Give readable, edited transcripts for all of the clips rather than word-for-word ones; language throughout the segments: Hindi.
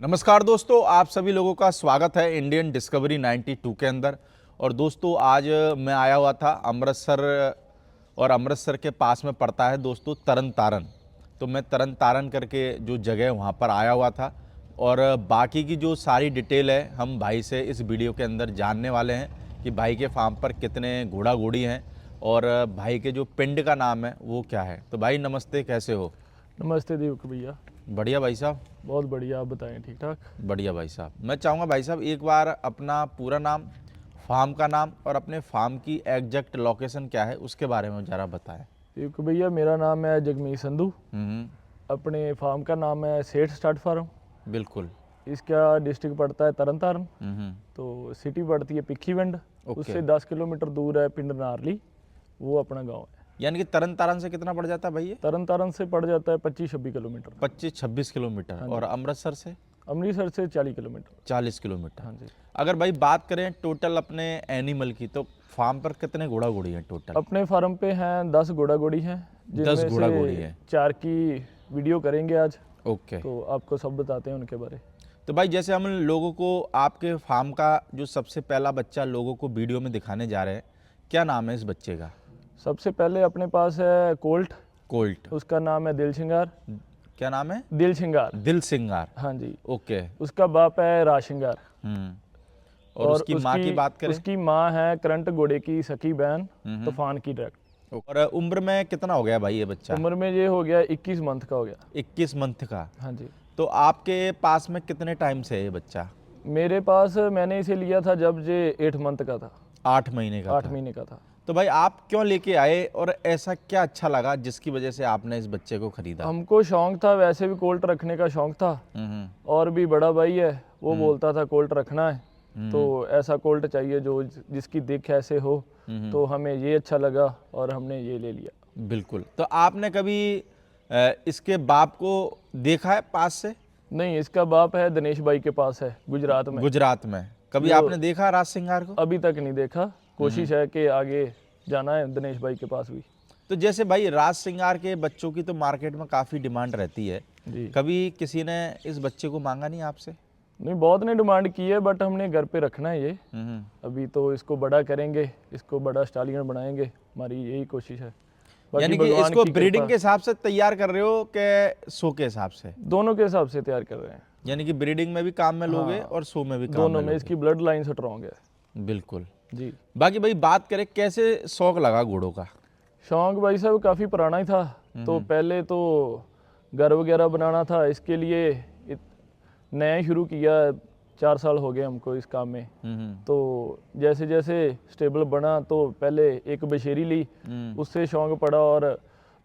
नमस्कार दोस्तों, आप सभी लोगों का स्वागत है इंडियन डिस्कवरी 92 के अंदर। और दोस्तों आज मैं आया हुआ था अमृतसर, और अमृतसर के पास में पड़ता है दोस्तों तरन तारण। तो मैं तरन तारण करके जो जगह है वहाँ पर आया हुआ था, और बाकी की जो सारी डिटेल है हम भाई से इस वीडियो के अंदर जानने वाले हैं कि भाई के फार्म पर कितने घोड़ा घोड़ी हैं और भाई के जो पिंड का नाम है वो क्या है। तो भाई नमस्ते, कैसे हो? नमस्ते दीपक भैया। बढ़िया भाई साहब। बहुत बढ़िया, आप बताएं। ठीक ठाक। बढ़िया भाई साहब। मैं चाहूँगा भाई साहब एक बार अपना पूरा नाम, फार्म का नाम और अपने फार्म की एग्जैक्ट लोकेशन क्या है उसके बारे में ज़रा बताएं। दीपक भैया, मेरा नाम है जगमीत संधू। हम्म। अपने फार्म का नाम है सेठ स्टार्ट फार्म। बिल्कुल। इसका डिस्ट्रिक्ट पड़ता है तरन तारण। हम्म। तो सिटी पड़ती है पिक्कीवंड। ओके। उससे 10 किलोमीटर दूर है पिंड नारली, वो अपना गांव है। यानी कि तरन तारण से कितना पड़ जाता है भाई ये? तरन तारण से पड़ जाता है 25-26 किलोमीटर। 25-26 किलोमीटर। हाँ और अमृतसर से? अमृतसर से 40 किलोमीटर। 40 किलोमीटर। हाँ जी। अगर भाई बात करें टोटल अपने एनिमल की, तो फार्म पर कितने घोड़ा घोड़ी हैं टोटल? अपने फार्म पे हैं 10 घोड़ा घोड़ी हैं, 10 घोड़ा घोड़ी हैं। 4 की वीडियो करेंगे आज, ओके। तो आपको सब बताते हैं उनके बारे। तो भाई जैसे हम लोगों को आपके फार्म का जो सबसे पहला बच्चा लोगों को वीडियो में दिखाने जा रहे हैं, क्या नाम है इस बच्चे का? सबसे पहले अपने पास है कोल्ट। कोल्ट। उसका नाम है दिल शिंगार। क्या नाम है? दिल शिंगार। दिल सिंगार। हाँ जी। ओके। उसका बाप है राज शिंगार। और उसकी माँ की बात करें? उसकी माँ है करंट घोड़े की सखी बहन तूफान की डायरेक्ट। और उम्र में कितना हो गया भाई ये बच्चा? उम्र में ये हो गया 21 मंथ का हो गया। 21 मंथ का। हाँ जी। तो आपके पास में कितने टाइम से है ये बच्चा? मेरे पास मैंने इसे लिया था जब ये 8 मंथ का था। 8 महीने का 8 था। महीने का था। तो भाई आप क्यों लेके आए और ऐसा क्या अच्छा लगा जिसकी वजह से आपने इस बच्चे को खरीदा? हमको शौक था, वैसे भी कोल्ट रखने का शौक था। और भी बड़ा भाई है वो बोलता था कोल्ट रखना है, तो ऐसा कोल्ट चाहिए जो जिसकी दिख ऐसे हो। तो हमें ये अच्छा लगा और हमने ये ले लिया। बिल्कुल। तो आपने कभी इसके बाप को देखा है पास से? नहीं, इसका बाप है दिनेश भाई के पास है गुजरात में। गुजरात में। कभी आपने देखा राज सिंगार को? अभी तक नहीं देखा, कोशिश है कि आगे जाना है दिनेश भाई के पास भी। तो जैसे भाई राज सिंगार के बच्चों की तो मार्केट में काफ़ी डिमांड रहती है जी। कभी किसी ने इस बच्चे को मांगा नहीं आपसे? नहीं, बहुत ने डिमांड की है, बट हमने घर पे रखना है ये। अभी तो इसको बड़ा करेंगे, इसको बड़ा स्टालियन बनाएंगे, हमारी यही कोशिश है। यानी कि इसको ब्रीडिंग के हिसाब से तैयार कर रहे हो कि शो के हिसाब से? दोनों के हिसाब से तैयार कर रहे हैं। यानी कि ब्रीडिंग में भी काम में लोगे और शो में भी काम दोनों में में लोगे। इसकी ब्लड लाइन स्ट्रॉन्ग है। बिल्कुल जी। बाकी भाई बात करें कैसे शौक लगा घोड़ों का? शौक भाई साहब काफ़ी पुराना ही था। तो पहले तो घर वगैरह बनाना था, इसके लिए नया ही शुरू किया। 4 साल हो गए हमको इस काम में। तो जैसे जैसे स्टेबल बना तो पहले एक बशेरी ली, उससे शौक पड़ा और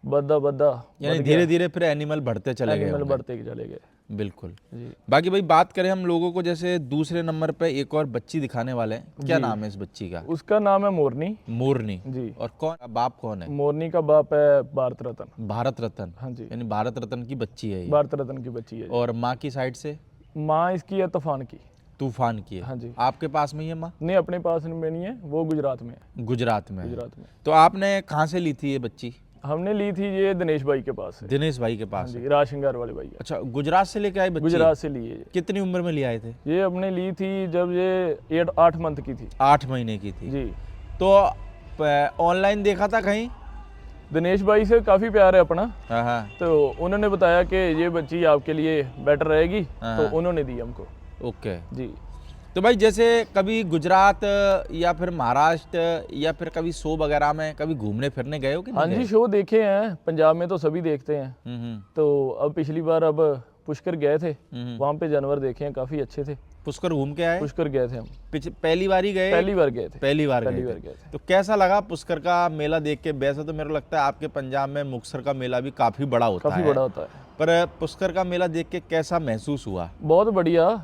बद्दा यानी धीरे धीरे फिर एनिमल बढ़ते चले गए। एनिमल बढ़ते चले गए। बिल्कुल जी। बाकी भाई बात करें हम लोगों को, जैसे दूसरे नंबर पे एक और बच्ची दिखाने वाले हैं, क्या नाम है इस बच्ची का? उसका नाम है मोरनी। मोरनी। जी। और कौन बाप कौन है? मोरनी का बाप है भारत रत्न। भारत रत्न। हाँ जी। यानी भारत रत्न की बच्ची है ये। भारत रत्न की बच्ची है। और माँ की साइड से? माँ इसकी है तूफान की। तूफान की है। हाँ जी। आपके पास में ये माँ? नहीं, अपने पास में नहीं है, वो गुजरात में है। गुजरात में है। गुजरात में। तो आपने कहाँ से ली थी ये बच्ची? हमने ली थी ये दिनेश भाई के पास से। दिनेश भाई के हाँ पास जी, है। राज शिंगार वाले भाई है। अच्छा, गुजरात से लेके आए बच्ची? गुजरात से लिए ये। कितनी उम्र में ले आए थे? ये हमने ली थी जब ये 8 मंथ की थी। 8 महीने की थी। जी। तो ऑनलाइन देखा था कहीं? दिनेश भाई से काफ़ी प्यार है अपना, हाँ। तो उन्होंने बताया कि ये बच्ची आपके लिए बेटर रहेगी, तो उन्होंने दी हमको। ओके जी। तो भाई जैसे कभी गुजरात या फिर महाराष्ट्र या फिर कभी शो वगैरह में कभी घूमने फिरने गए हो कि हाँ नहीं जी, गए? शो देखे हैं, पंजाब में तो सभी देखते हैं। तो अब पिछली बार अब पुष्कर गए थे, वहाँ पे जानवर देखे हैं, काफ़ी अच्छे थे। पुष्कर घूम के आए? पुष्कर गए थे हम। पहली बार ही गए? पहली बार गए थे। पहली बार पहली गए बार थे। गए थे। तो कैसा लगा पुष्कर का मेला देख के? वैसे तो मेरे को लगता है आपके पंजाब में मुक्तसर का मेला भी काफ़ी बड़ा होता है। काफ़ी बड़ा होता है। पर पुष्कर का मेला देख के कैसा महसूस हुआ? बहुत बढ़िया।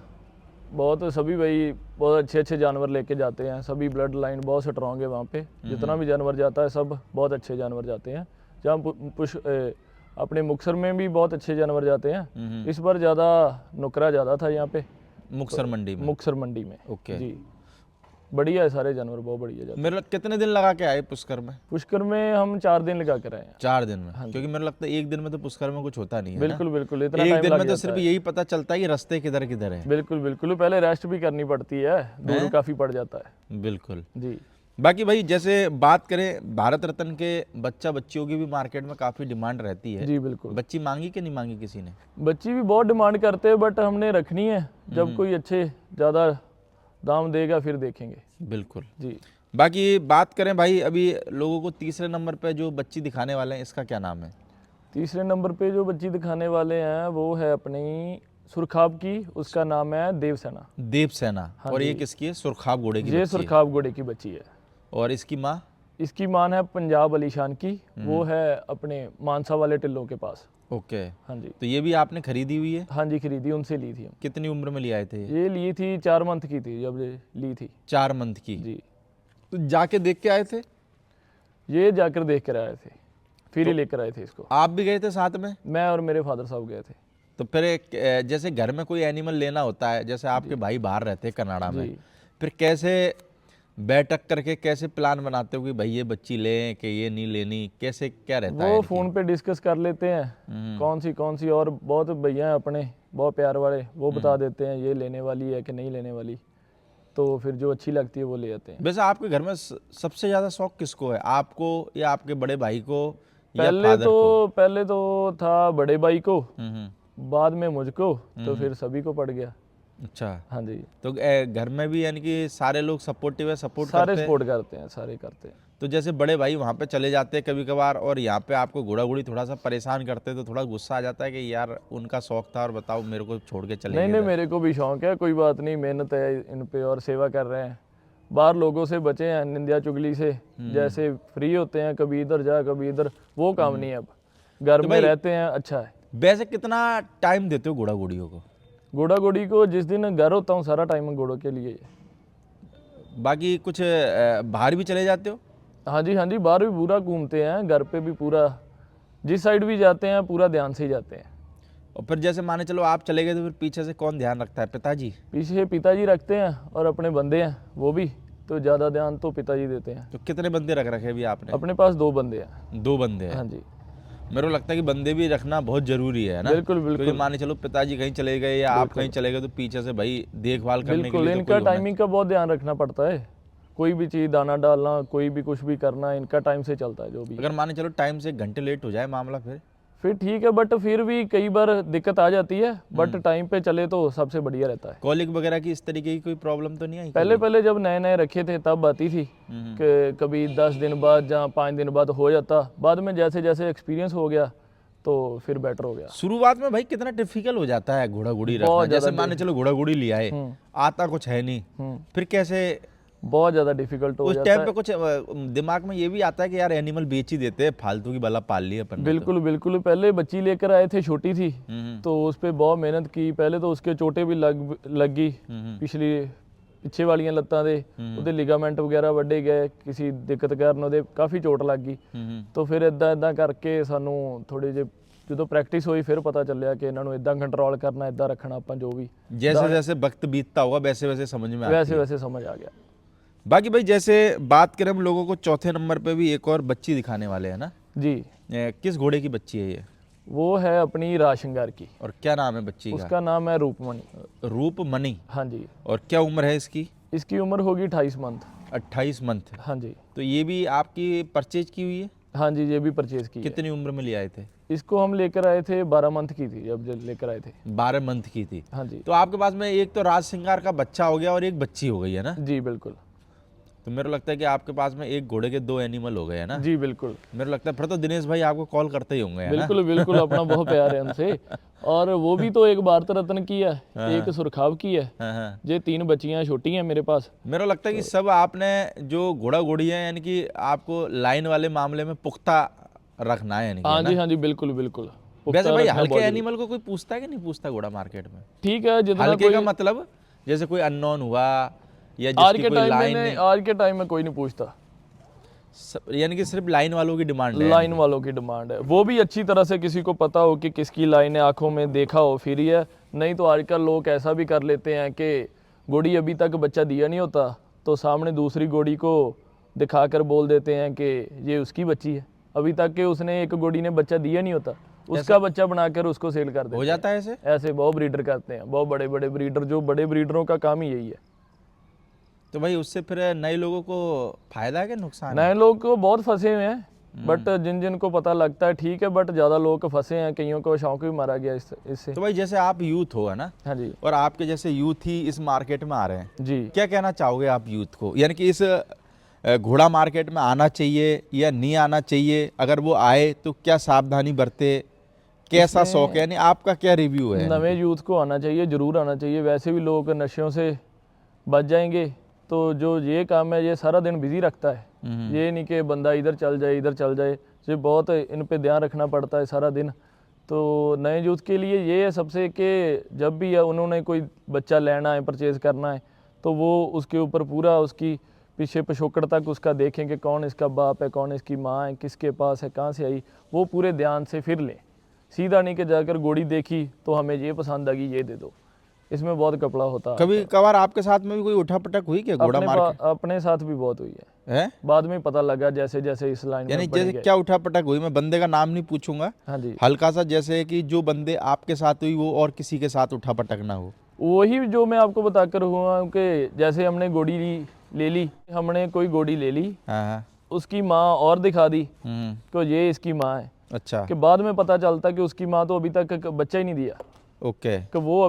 बहुत सभी भाई बहुत अच्छे अच्छे जानवर लेके जाते हैं, सभी ब्लड लाइन बहुत स्ट्रॉन्ग है वहाँ पे। जितना भी जानवर जाता है सब बहुत अच्छे जानवर जाते हैं। जहाँ अपने मुक्तसर में भी बहुत अच्छे जानवर जाते हैं। इस बार ज़्यादा नुकरा ज़्यादा था यहाँ पे मुक्तसर मंडी में? मुक्तसर मंडी में। ओके। जी। बढ़िया है, सारे जानवर बहुत बढ़िया जाते मेरे कितने दिन लगा के आए पुष्कर में? हैं। पुष्कर में हम 4 दिन लगा कर आए हैं। 4 दिन में? क्योंकि मेरे लगता है एक दिन में तो पुष्कर में कुछ होता नहीं है ना? बिल्कुल बिल्कुल, इतना एक टाइम दिन लग में तो जाता सिर्फ है। यही पता चलता है कि रास्ते किधर किधर है। बिल्कुल बिल्कुल, पहले रेस्ट भी करनी पड़ती है, दूर काफी पड़ जाता है। बिल्कुल। जी बाकी भाई जैसे बात करें भारत रत्न के बच्चा बच्चियों की भी मार्केट में काफ़ी डिमांड रहती है। जी बिल्कुल। बच्ची मांगी कि नहीं मांगी किसी ने? बच्ची भी बहुत डिमांड करते हैं, बट हमने रखनी है, जब कोई अच्छे ज़्यादा दाम देगा फिर देखेंगे। बिल्कुल। जी बाकी बात करें भाई, अभी लोगों को तीसरे नंबर पे जो बच्ची दिखाने वाले हैं, इसका क्या नाम है? तीसरे नंबर पे जो बच्ची दिखाने वाले हैं वो है अपनी सुरखाब की, उसका नाम है देवसेना। देवसेना। और ये किसकी है? सुरखाब घोड़े की ये बच्ची है। सुरखाब घोड़े की बच्ची है। और इसकी माँ? इसकी मान है पंजाब अलीशान की, वो है अपने मानसा वाले टिल्लों के पास। ओके। हाँ जी। तो ये भी आपने खरीदी हुई है? हाँ जी, खरीदी, उनसे ली थी हम। कितनी उम्र में ले आए थे? ये ली थी 4 मंथ की थी जब ये ली थी। 4 मंथ की? जी। तो जाके देख के आए थे? ये जाकर देख कर आए थे, फिर ही लेकर आए थे इसको। आप भी गए थे साथ में? मैं और मेरे फादर साहब गए थे। तो फिर जैसे घर में कोई एनिमल लेना होता है, जैसे आपके भाई बाहर रहते हैं कनाडा में, जी। फिर कैसे बैठक करके कैसे प्लान बनाते हो कि भाई ये बच्ची लें कि ये नहीं लेनी, कैसे क्या रहता है वो इनकी? फ़ोन पे डिस्कस कर लेते हैं कौन सी, और बहुत भैया हैं अपने बहुत प्यार वाले, वो बता देते हैं ये लेने वाली है कि नहीं लेने वाली, तो फिर जो अच्छी लगती है वो ले आते हैं। वैसे आपके घर में सबसे ज़्यादा शौक किसको है, आपको या आपके बड़े भाई को या फादर को? पहले तो था बड़े भाई को, हम्म। बाद में मुझको, तो फिर सभी को पड़ गया। अच्छा। हाँ जी। तो घर में भी यानी कि सारे लोग सपोर्टिव है, सपोर्ट सारे करते हैं? सपोर्ट करते हैं, सारे करते हैं। तो जैसे बड़े भाई वहाँ पे चले जाते हैं कभी कभार और यहाँ पे आपको घोड़ा घोड़ी थोड़ा सा परेशान करते हैं, तो थोड़ा गुस्सा आ जाता है कि यार उनका शौक था और बताओ मेरे को छोड़ के चले नहीं गए नहीं, इधर। मेरे को भी शौक है, कोई बात नहीं, मेहनत है इन पे और सेवा कर रहे हैं। बाहर लोगों से बचे हैं, निंदा चुगली से, जैसे फ्री होते हैं कभी इधर जा कभी इधर, वो काम नहीं है अब, घर में रहते हैं, अच्छा है। वैसे कितना टाइम देते हो घोड़ा घोड़ियों को? घोड़ा घोड़ी को जिस दिन घर होता हूँ सारा टाइम घोड़ों के लिए है। बाकी कुछ बाहर भी चले जाते हो? हाँ जी हाँ जी, बाहर भी पूरा घूमते हैं, घर पे भी पूरा, जिस साइड भी जाते हैं पूरा ध्यान से ही जाते हैं। और फिर जैसे माने चलो आप चले गए तो फिर पीछे से कौन ध्यान रखता है? पिताजी? पीछे पिताजी रखते हैं और अपने बंदे हैं वो भी, तो ज़्यादा ध्यान तो पिताजी देते हैं। तो कितने बंदे रख रखे अभी आपने? अपने पास 2 बंदे हैं। 2 बंदे हैं? हाँ जी। मेरे को लगता है कि बंदे भी रखना बहुत जरूरी है ना? बिल्कुल बिल्कुल। क्योंकि माने चलो पिताजी कहीं चले गए या आप कहीं चले गए तो पीछे से भाई देखभाल करने के बिल्कुल, लिए तो इनका कोई होना टाइमिंग का बहुत ध्यान रखना पड़ता है, कोई भी चीज़ दाना डालना, कोई भी कुछ भी करना, इनका टाइम से चलता है जो भी। अगर माने चलो टाइम से 1 घंटे लेट हो जाए मामला, फिर ठीक है, बट फिर भी कई बार दिक्कत आ जाती है, बट टाइम पे चले तो सबसे बढ़िया रहता है। कॉलिंग वगैरह की इस तरीके की कोई प्रॉब्लम तो नहीं आई? पहले जब नए नए रखे थे तब आती थी कि कभी 10 दिन बाद या 5 दिन बाद हो जाता, बाद में जैसे जैसे एक्सपीरियंस हो गया तो फिर बेटर हो गया। शुरुआत में भाई कितना डिफिकल्ट हो जाता है घोड़ा घोड़ी रखना? बहुत जैसे माने चलो घोड़ा घोड़ी लिया है, आता कुछ है नहीं, फिर कैसे? बहुत ज़्यादा डिफिकल्ट हो उस जाता टाइम है। पे कुछ दिमाग में ये भी आता है कि यार एनिमल बेच ही देते हैं, फालतू की बला पाल ली अपन ने तो। बिल्कुल बिल्कुल, पहले बच्ची लेकर आए थे, छोटी थी, तो उस पे बहुत मेहनत की, पहले तो उसके चोटें भी लग गई, ਪਿੱਛੇ ਵਾਲੀਆਂ ਲੱਤਾਂ ਦੇ ਉਹਦੇ ਲਿਗਾਮੈਂਟ ਵਗੈਰਾ ਵੱਡੇ ਗਏ, ਕਿਸੇ ਦਿੱਕਤ ਕਾਰਨ ਉਹਦੇ ਕਾਫੀ ਚੋਟ ਲੱਗ ਗਈ। ਤਾਂ ਫਿਰ ਇਦਾਂ ਕਰਕੇ ਸਾਨੂੰ ਥੋੜੇ ਜਿਹੇ ਜਦੋਂ ਪ੍ਰੈਕਟਿਸ ਹੋਈ ਫਿਰ ਪਤਾ ਚੱਲਿਆ कि ਇਹਨਾਂ ਨੂੰ ਇਦਾਂ ਕੰਟਰੋਲ करना, इदा रखना अपन जो भी, जैसे जैसे वक्त बीतता होगा वैसे वैसे समझ में आता है। वैसे समझ आ गया। बाकी भाई जैसे बात करें हम लोगों को, चौथे नंबर पे भी एक और बच्ची दिखाने वाले हैं ना? जी। किस घोड़े की बच्ची है ये? वो है अपनी राजशंगार की। और क्या नाम है बच्ची का? उसका नाम है रूपमणि। रूपमणि। हाँ जी। और क्या उम्र है इसकी? इसकी उम्र होगी 28 मंथ। 28 मंथ? हाँ जी। तो ये भी आपकी परचेज की हुई है? हाँ जी, ये भी परचेज की है। कितनी उम्र में ले आए थे? इसको हम लेकर आए थे 12 मंथ की थी जब लेकर आए थे। 12 मंथ की थी? हाँ जी। तो आपके पास में एक तो राज सिंगार का बच्चा हो गया और एक बच्ची हो गई है ना? जी बिल्कुल। तो मेरे को लगता है कि आपके पास में एक घोड़े के 2 एनिमल हो गए हैं ना? जी बिल्कुल। मेरे को लगता है फिर तो दिनेश भाई आपको कॉल करते ही होंगे, है ना? बिल्कुल बिल्कुल, अपना बहुत प्यार है उनसे। और वो भी तो एक भारत रत्न की है, एक सुरखाब की है। हाँ। ये 3 बच्चियां छोटी हैं मेरे पास। मेरे को लगता है कि सब आपने जो घोड़ा घोड़ी है यानी कि आपको लाइन वाले मामले में पुख्ता रखना है यानी कि, हाँ है ना? जी हाँ जी, बिल्कुल बिल्कुल। वैसे भाई हल्के एनिमल को कोई पूछता है कि नहीं पूछता घोड़ा मार्केट में? ठीक है, जितना हल्के का मतलब जैसे कोई अननोन हुआ या जिसकी कोई लाइन नहीं, आज के टाइम में कोई नहीं पूछता, यानी कि सिर्फ लाइन वालों की डिमांड है? लाइन वालों की डिमांड है, वो भी अच्छी तरह से किसी को पता हो कि किसकी लाइन है, आंखों में देखा हो फिर ही है। नहीं तो आजकल लोग ऐसा भी कर लेते हैं कि घोड़ी अभी तक बच्चा दिया नहीं होता तो सामने दूसरी घोड़ी को दिखाकर बोल देते हैं कि ये उसकी बच्ची है, अभी तक कि उसने एक घोड़ी ने बच्चा दिया नहीं होता, उसका बच्चा बनाकर उसको सेल कर देते हो जाता है ऐसे? हैं। ऐसे बहुत ब्रीडर करते हैं, बहुत बड़े बड़े ब्रीडर, जो बड़े ब्रीडरों का काम ही यही है। तो भाई उससे फिर नए लोगों को फायदा है कि नुकसान है? नए लोग को बहुत फंसे हुए हैं, बट जिन जिन को पता लगता है ठीक है, बट ज़्यादा लोग फंसे हैं, कईयों को शौक भी मारा गया इससे। तो भाई जैसे आप यूथ हो, है ना, हाँ जी और आपके जैसे यूथ ही इस मार्केट में आ रहे हैं, जी। क्या कहना चाहोगे आप यूथ को? यानी कि इस घोड़ा मार्केट में आना चाहिए या नहीं आना चाहिए? अगर वो आए तो क्या सावधानी बरते, कैसा शौक है, यानी आपका क्या रिव्यू है? नवे यूथ को आना चाहिए, ज़रूर आना चाहिए। वैसे भी लोग नशों से बच जाएंगे, तो जो ये काम है ये सारा दिन बिजी रखता है। ये नहीं कि बंदा इधर चल जाए इधर चल जाए, ये बहुत इन पे ध्यान रखना पड़ता है सारा दिन। तो नए यूथ के लिए ये है सबसे कि जब भी उन्होंने कोई बच्चा लेना है, परचेज़ करना है, तो वो उसके ऊपर पूरा उसकी पीछे पिछोकड़ तक उसका देखें कि कौन इसका बाप है, कौन इसकी माँ है, किसके पास है, कहाँ से आई, वो पूरे ध्यान से फिर लें। सीधा नहीं कि जाकर घोड़ी देखी तो हमें ये पसंद आ गई ये दे दो, इसमें बहुत कपड़ा होता है। कभी कभार आपके साथ में भी कोई उठापटक हुई क्या घोड़ा मार्केट? अपने साथ भी बहुत हुई है? बाद में पता लगा जैसे जैसे इस लाइन यानी में बढ़ जैसे गए। क्या उठापटक हुई? मैं बंदे का नाम नहीं पूछूंगा, हाँ जी, हल्का सा, जैसे कि जो बंदे आपके साथ हुई वो और किसी के साथ उठापटक ना हो। वही जो मैं आपको बताकर हुआ कि जैसे हमने घोड़ी ले ली, हमने कोई घोड़ी ले ली, हाँ हाँ। उसकी माँ और दिखा दी हम्म। तो ये इसकी माँ है, अच्छा। कि बाद में पता चलता कि उसकी माँ तो अभी तक बच्चा ही नहीं दिया, ओके। कि वो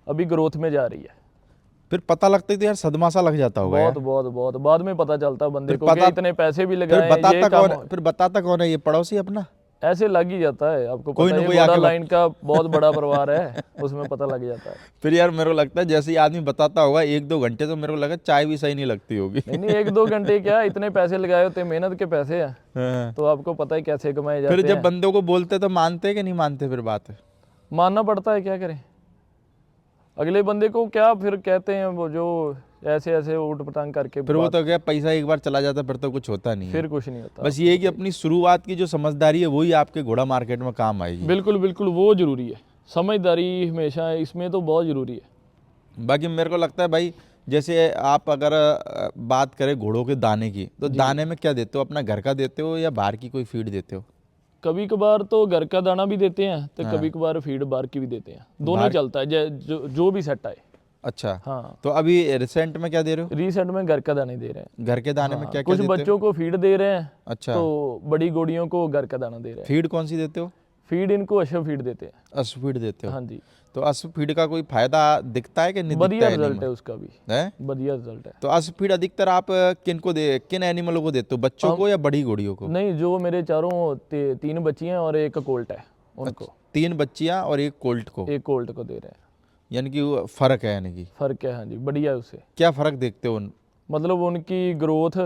अभी ग्रोथ में जा रही है। फिर पता लगता है तो यार सदमा सा लग जाता होगा बहुत यार। बहुत बहुत बाद में पता चलता बंदे फिर को कि पता- इतने पैसे भी फिर लगाए ये बताता कौन है? ये पड़ोसी अपना? ऐसे लग ही जाता है, आपको कोई पता ना है कोई घोड़ा आके लाइन का बहुत बड़ा परिवार है, उसमें पता लग जाता है। फिर यार मेरे को लगता है जैसे ही आदमी बताता होगा 1-2 घंटे, तो मेरे को लगा चाय भी सही नहीं लगती होगी। नहीं नहीं, 1-2 घंटे क्या, इतने पैसे लगाए होते, मेहनत के पैसे हैं, हाँ। तो आपको पता है कैसे कमाए फिर जाते जब हैं। बंदों को बोलते तो मानते हैं कि नहीं मानते? फिर बात मानना पड़ता है, क्या करें। अगले बंदे को क्या फिर कहते हैं, वो जो ऐसे ऐसे उठ पटांग करके फिर वो तो क्या, पैसा एक बार चला जाता फिर तो कुछ होता नहीं है। फिर कुछ नहीं होता। बस ये है कि अपनी शुरुआत की जो समझदारी है वही आपके घोड़ा मार्केट में काम आएगी। बिल्कुल बिल्कुल, वो जरूरी है, समझदारी हमेशा इसमें तो बहुत जरूरी है। बाकी मेरे को लगता है भाई, जैसे आप अगर बात करें घोड़ों के दाने की, तो दाने में क्या देते हो? अपना घर का देते हो या बाहर की कोई फीड देते हो? कभी कभार तो घर का दाना भी देते हैं, तो कभी कभार फीड बाहर की भी देते हैं, दोनों चलता है, जो भी सेट आए। अच्छा। हाँ, तो अभी रिसेंट में क्या दे रहे हो? रिसेंट में घर का दाने दे रहे हैं। घर के दाने में क्या क्या कुछ देते हो? बच्चों को फीड दे रहे हैं, अच्छा। तो बड़ी गोड़ियों को घर का दाना दे रहे हैं। फीड कौन सी देते हो? फीड इनको अशव फीड देते हैं। अश्व फीड देते हो? हाँ जी, तो अश्व फीड का कोई फायदा दिखता है कि नहीं बढ़िया दिखता है? रिजल्ट है उसका भी, है? बढ़िया रिजल्ट है। तो अश्व फीड अधिकतर आप किन एनिमलों को देते हो? बच्चों को या बड़ी घोड़ियों को? नहीं, जो मेरे चारों 3 बच्चियां और एक कोल्ट है, उनको 3 बच्चियां और एक कोल्ट को, एक कोल्ट को दे रहे हैं। यानी कि वो फर्क है, यानी कि फर्क है, हाँ जी, बढ़िया है उससे। क्या फर्क देखते हो मतलब उनकी ग्रोथ,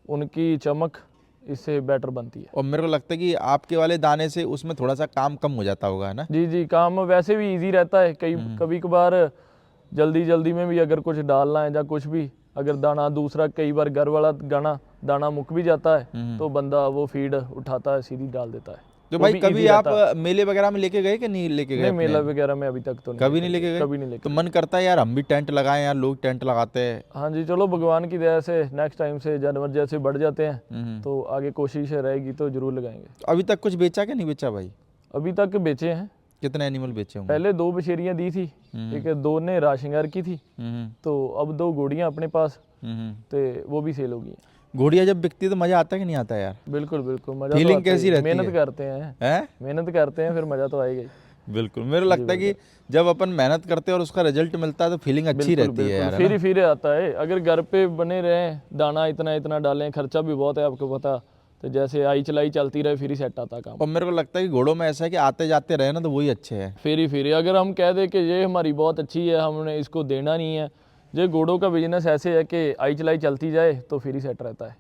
उनकी चमक इससे बेटर बनती है। और मेरे को लगता है कि आपके वाले दाने से उसमें थोड़ा सा काम कम हो जाता होगा, है ना? जी जी, काम वैसे भी इजी रहता है। कभी कभार जल्दी जल्दी में भी अगर कुछ डालना है या कुछ भी, अगर दाना दूसरा, कई बार घर वाला दाना मुक भी जाता है, तो बंदा वो फीड उठाता है, सीधी डाल देता है। तो वो भाई भी कभी easy आप रहता है। मेले वगैरह में लेके गए कि नहीं लेके गए? नहीं, अपने? मेला वगैरह में अभी तक तो कभी नहीं लेके गए? कभी नहीं लेके तो मन करता है यार हम भी टेंट लगाएं, यार लोग टेंट लगाते हैं। हाँ जी, चलो भगवान की दया से नेक्स्ट टाइम से जानवर जैसे बढ़ जाते हैं, तो आगे कोशिश रहेगी तो जरूर लगाएंगे। तो अभी तक कुछ बेचा कि नहीं बेचा भाई? अभी तक बेचे हैं। कितने एनिमल बेचे होंगे? पहले 2 बछेरियां दी थी, एक 2 ने राशिंगार की थी, हम्म, तो अब 2 घोड़ियां अपने पास, हम्म। तो वो भी सेल हो गई हैं। घोड़ियाँ जब बिकती है तो मजा आता है कि नहीं आता यार? बिल्कुल बिल्कुल, मजा Feeling तो आता कैसी ही है। रहती मेहनत है? करते हैं, हैं? मेहनत करते हैं, फिर मजा तो आएगा ही। बिल्कुल, मेरे लगता है कि जब अपन मेहनत करते हैं और उसका रिजल्ट मिलता है तो फीलिंग अच्छी रहती है यार, है ना? फिर आता है। अगर घर पे बने रहें, दाना इतना इतना डालें, खर्चा भी बहुत है आपको पता, तो जैसे आई चलाई चलती रहे, फिर ही सेट आता काम। और मेरे को लगता है कि घोड़ों में ऐसा है कि आते जाते रहे ना तो वही अच्छे हैं। फिर अगर हम कह दें कि ये हमारी बहुत अच्छी है, हमने इसको देना नहीं है, ये घोड़ों का बिजनेस ऐसे है कि आई चलाई चलती जाए तो फिर ही सेट रहता है।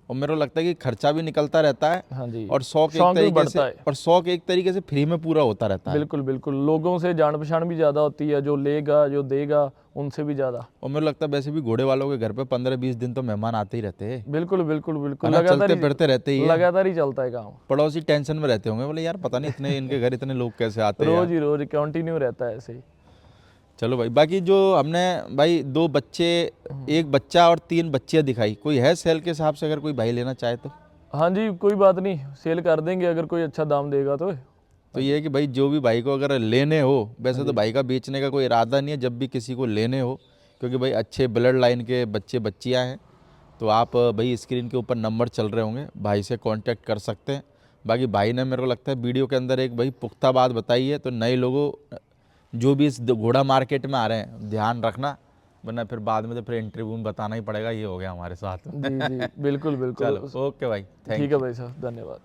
और मेरे को लगता है कि खर्चा भी निकलता रहता है, हाँ जी, और शौक एक भी तरीके बढ़ता से, है। और शौक एक तरीके से फ्री में पूरा होता रहता है। बिल्कुल बिल्कुल, लोगों से जान पहचान भी ज़्यादा होती है, जो लेगा जो देगा उनसे भी ज़्यादा। और मेरे को लगता है वैसे भी घोड़े वालों के घर पे 15-20 दिन तो मेहमान आते ही रहते हैं, बिल्कुल बिल्कुल बिल्कुल, है ना? चलते फिरते रहते ही है। लगातार ही चलता है काम। पड़ोसी टेंशन में रहते होंगे, बोले यार पता नहीं इतने इनके घर इतने लोग कैसे आते हैं रोज ही रोज कंटिन्यू रहता है ऐसे ही। चलो भाई, बाकी जो हमने भाई 2 बच्चे, 1 बच्चा और 3 बच्चियां दिखाई, कोई है सेल के हिसाब से अगर कोई भाई लेना चाहे हाँ जी, कोई बात नहीं, सेल कर देंगे अगर कोई अच्छा दाम देगा तो ये है कि भाई जो भी भाई को अगर लेने हो, वैसे तो भाई का बेचने का कोई इरादा नहीं है, जब भी किसी को लेने हो, क्योंकि भाई अच्छे ब्लड लाइन के बच्चे बच्चियां हैं, तो आप भाई स्क्रीन के ऊपर नंबर चल रहे होंगे, भाई से कांटेक्ट कर सकते हैं। बाकी भाई ने मेरे को लगता है वीडियो के अंदर एक भाई पुख्ता बात बताई है, तो नए लोगों जो भी इस घोड़ा मार्केट में आ रहे हैं ध्यान रखना, वरना फिर बाद में तो फिर इंटरव्यू में बताना ही पड़ेगा, ये हो गया हमारे साथ। जी जी, बिल्कुल बिल्कुल। चलो ओके भाई, थैंक ठीक है भाई साहब, धन्यवाद।